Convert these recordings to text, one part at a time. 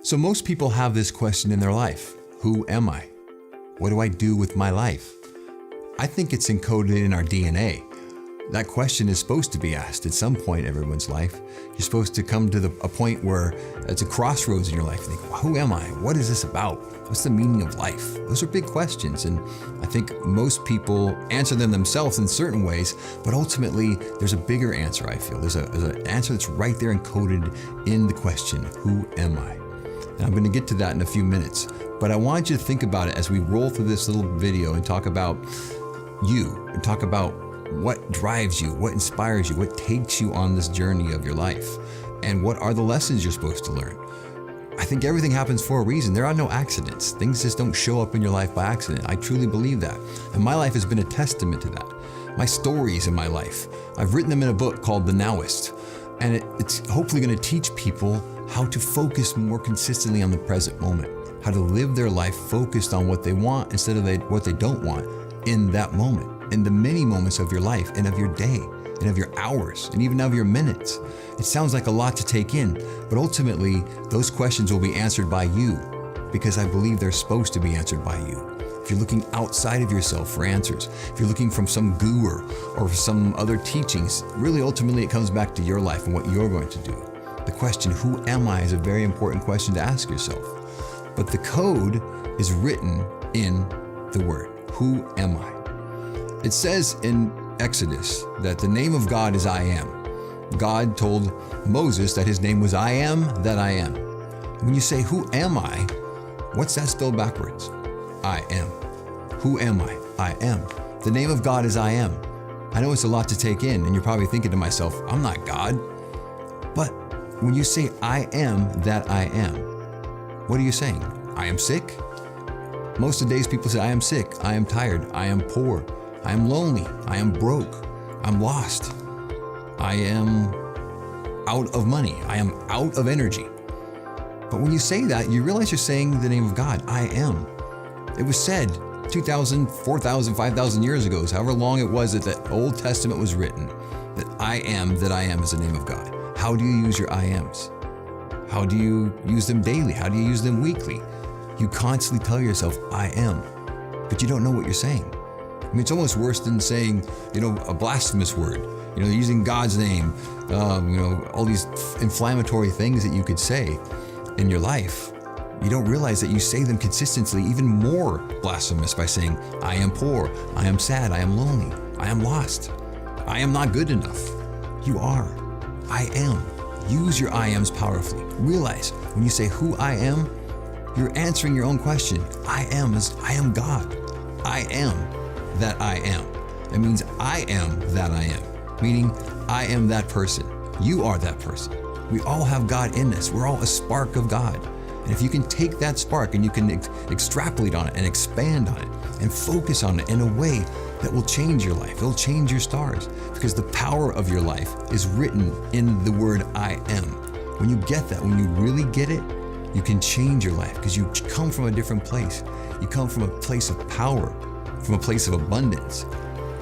So most people have this question in their life. Who am I? What do I do with my life? I think it's encoded in our DNA. That question is supposed to be asked at some point in everyone's life. You're supposed to come to a point where it's a crossroads in your life. You think, who am I? What is this about? What's the meaning of life? Those are big questions, and I think most people answer them themselves in certain ways, but ultimately there's a bigger answer, I feel. There's an answer that's right there encoded in the question, who am I? And I'm going to get to that in a few minutes, but I want you to think about it as we roll through this little video and talk about you, and talk about what drives you, what inspires you, what takes you on this journey of your life, and what are the lessons you're supposed to learn. I think everything happens for a reason. There are no accidents. Things just don't show up in your life by accident. I truly believe that. And my life has been a testament to that. My stories in my life, I've written them in a book called the Now-ist, and it's hopefully going to teach people how to focus more consistently on the present moment, how to live their life focused on what they want instead of what they don't want in that moment, in the many moments of your life and of your day and of your hours and even of your minutes. It sounds like a lot to take in, but ultimately those questions will be answered by you, because I believe they're supposed to be answered by you. If you're looking outside of yourself for answers, if you're looking from some guru or some other teachings, really ultimately it comes back to your life and what you're going to do. The question, who am I, is a very important question to ask yourself. But the code is written in the word. Who am I? It says in Exodus that the name of God is I am. God told Moses that his name was I am that I am. When you say, who am I? What's that spelled backwards? I am. Who am I? I am. The name of God is I am. I know it's a lot to take in, and you're probably thinking to myself, I'm not God. But when you say I am that I am, what are you saying? I am sick? Most of the days people say, I am sick, I am tired, I am poor, I am lonely, I am broke, I'm lost, I am out of money, I am out of energy. But when you say that, you realize you're saying the name of God, I am. It was said 2,000, 4,000, 5,000 years ago, however long it was that the Old Testament was written, that I am is the name of God. How do you use your I ams? How do you use them daily? How do you use them weekly? You constantly tell yourself, I am, but you don't know what you're saying. I mean, it's almost worse than saying, a blasphemous word, using God's name, all these inflammatory things that you could say in your life. You don't realize that you say them consistently, even more blasphemous, by saying, I am poor, I am sad, I am lonely, I am lost, I am not good enough. You are. I am. Use your I ams powerfully. Realize when you say who I am, you're answering your own question. I am God. I am that I am. That means I am that I am, meaning I am that person. You are that person. We all have God in us. We're all a spark of God. And if you can take that spark and you can extrapolate on it and expand on it and focus on it in a way that will change your life, it'll change your stars, because the power of your life is written in the word I am. When you get that, when you really get it, you can change your life, because you come from a different place. You come from a place of power, from a place of abundance,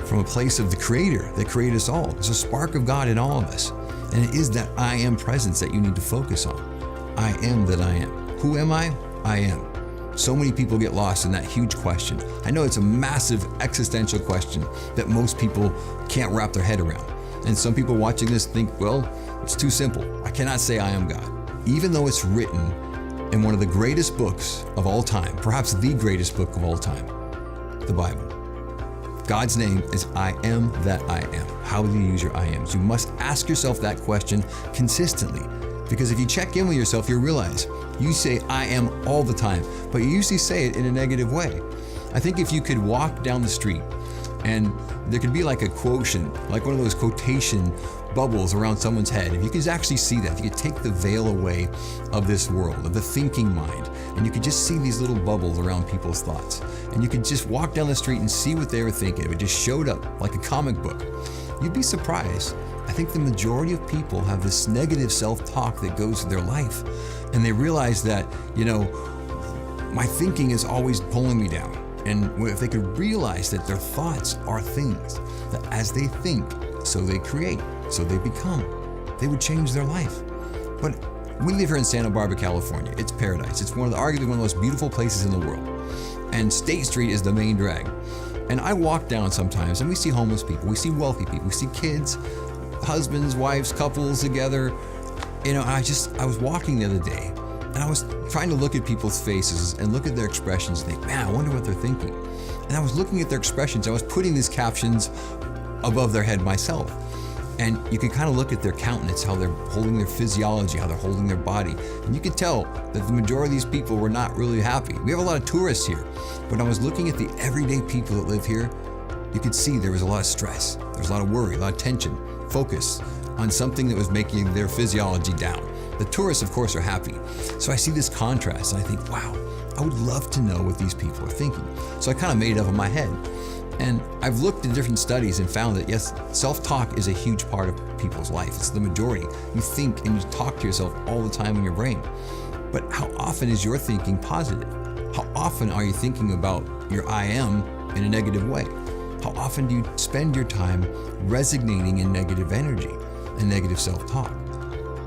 from a place of the Creator that created us all. There's a spark of God in all of us. And it is that I am presence that you need to focus on. I am that I am. Who am I? I am. So many people get lost in that huge question. I know it's a massive existential question that most people can't wrap their head around. And some people watching this think, well, it's too simple. I cannot say I am God. Even though it's written in one of the greatest books of all time, perhaps the greatest book of all time, the Bible. God's name is I am that I am. How do you use your I ams? You must ask yourself that question consistently, because if you check in with yourself, you'll realize you say I am all the time, but you usually say it in a negative way. I think if you could walk down the street and there could be like a quotient, like one of those quotation bubbles around someone's head, if you could actually see that, if you could take the veil away of this world, of the thinking mind, and you could just see these little bubbles around people's thoughts, and you could just walk down the street and see what they were thinking, if it just showed up like a comic book, you'd be surprised. I think the majority of people have this negative self-talk that goes through their life, and they realize that, my thinking is always pulling me down. And if they could realize that their thoughts are things, that as they think, so they create, so they become, they would change their life. But We live here in Santa Barbara, California. It's paradise. It's arguably one of the most beautiful places in the world. And State Street is the main drag. And I walk down sometimes and we see homeless people, we see wealthy people, we see kids, husbands, wives, couples together. I was walking the other day and I was trying to look at people's faces and look at their expressions and think, man, I wonder what they're thinking. And I was looking at their expressions. I was putting these captions above their head myself. And you can kind of look at their countenance, how they're holding their physiology, how they're holding their body. And you can tell that the majority of these people were not really happy. We have a lot of tourists here. When I was looking at the everyday people that live here, you could see there was a lot of stress. There was a lot of worry, a lot of tension, focus on something that was making their physiology down. The tourists, of course, are happy. So I see this contrast and I think, wow, I would love to know what these people are thinking. So I kind of made it up in my head. And I've looked at different studies and found that yes, self-talk is a huge part of people's life. It's the majority. You think and you talk to yourself all the time in your brain. But how often is your thinking positive? How often are you thinking about your I am in a negative way? How often do you spend your time resignating in negative energy and negative self-talk?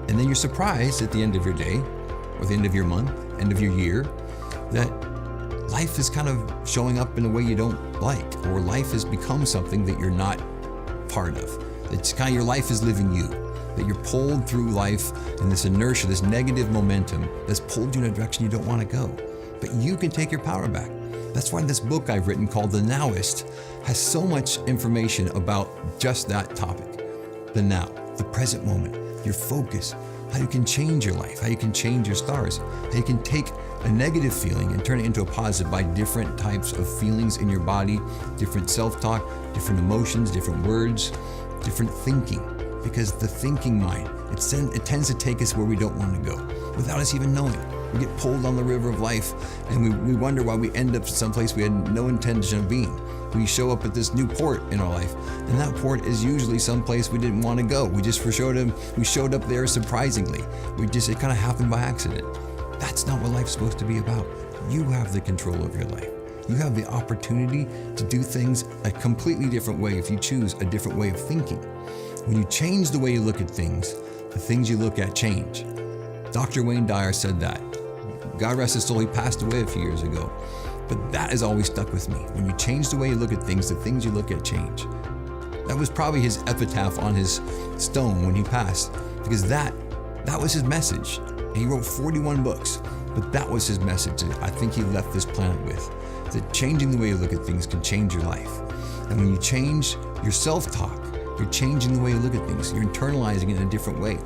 And then you're surprised at the end of your day, or the end of your month, end of your year, that life is kind of showing up in a way you don't like, or life has become something that you're not part of. It's kind of your life is living you, that you're pulled through life in this inertia, this negative momentum that's pulled you in a direction you don't want to go. But you can take your power back. That's why this book I've written called The Now-ist has so much information about just that topic. The now, the present moment, your focus, how you can change your life, how you can change your stars, how you can take a negative feeling and turn it into a positive by different types of feelings in your body, different self-talk, different emotions, different words, different thinking. Because the thinking mind, it tends to take us where we don't want to go without us even knowing. We get pulled on the river of life and we wonder why we end up someplace we had no intention of being. We show up at this new port in our life, and that port is usually someplace we didn't want to go. We showed up there surprisingly. It kind of happened by accident. That's not what life's supposed to be about. You have the control of your life. You have the opportunity to do things a completely different way if you choose a different way of thinking. When you change the way you look at things, the things you look at change. Dr. Wayne Dyer said that. God rest his soul, he passed away a few years ago. But that has always stuck with me. When you change the way you look at things, the things you look at change. That was probably his epitaph on his stone when he passed, because that was his message. And he wrote 41 books, but that was his message that I think he left this planet with. That changing the way you look at things can change your life. And when you change your self-talk, you're changing the way you look at things. You're internalizing it in a different way.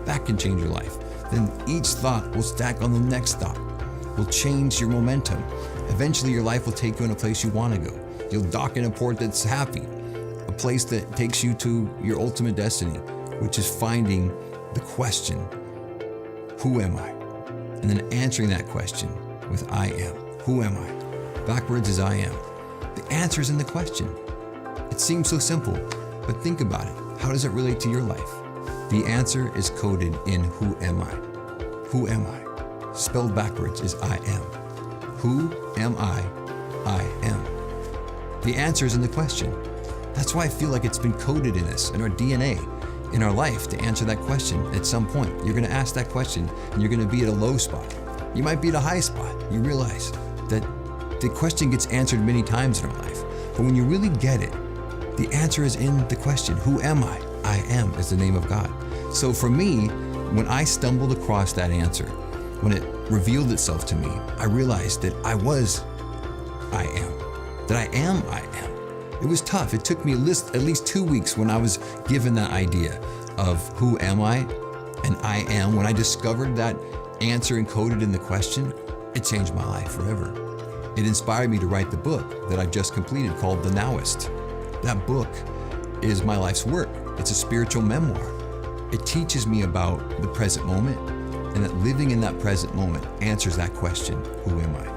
That can change your life. Then each thought will stack on the next thought, will change your momentum. Eventually your life will take you in a place you want to go. You'll dock in a port that's happy, a place that takes you to your ultimate destiny, which is finding the question, who am I? And then answering that question with I am. Who am I? Backwards is I am. The answer is in the question. It seems so simple, but think about it. How does it relate to your life? The answer is coded in who am I? Who am I? Spelled backwards is I am. Who am I? I am. The answer is in the question. That's why I feel like it's been coded in us, in our DNA, in our life, to answer that question at some point. You're going to ask that question and you're going to be at a low spot. You might be at a high spot. You realize that the question gets answered many times in our life. But when you really get it, the answer is in the question. Who am I? I am is the name of God. So for me, when I stumbled across that answer, when it revealed itself to me, I realized that I was I am. That I am I am. It was tough. It took me at least 2 weeks when I was given that idea of who am I and I am. When I discovered that answer encoded in the question, it changed my life forever. It inspired me to write the book that I've just completed called The Now-ist. That book is my life's work. It's a spiritual memoir. It teaches me about the present moment, and that living in that present moment answers that question, who am I?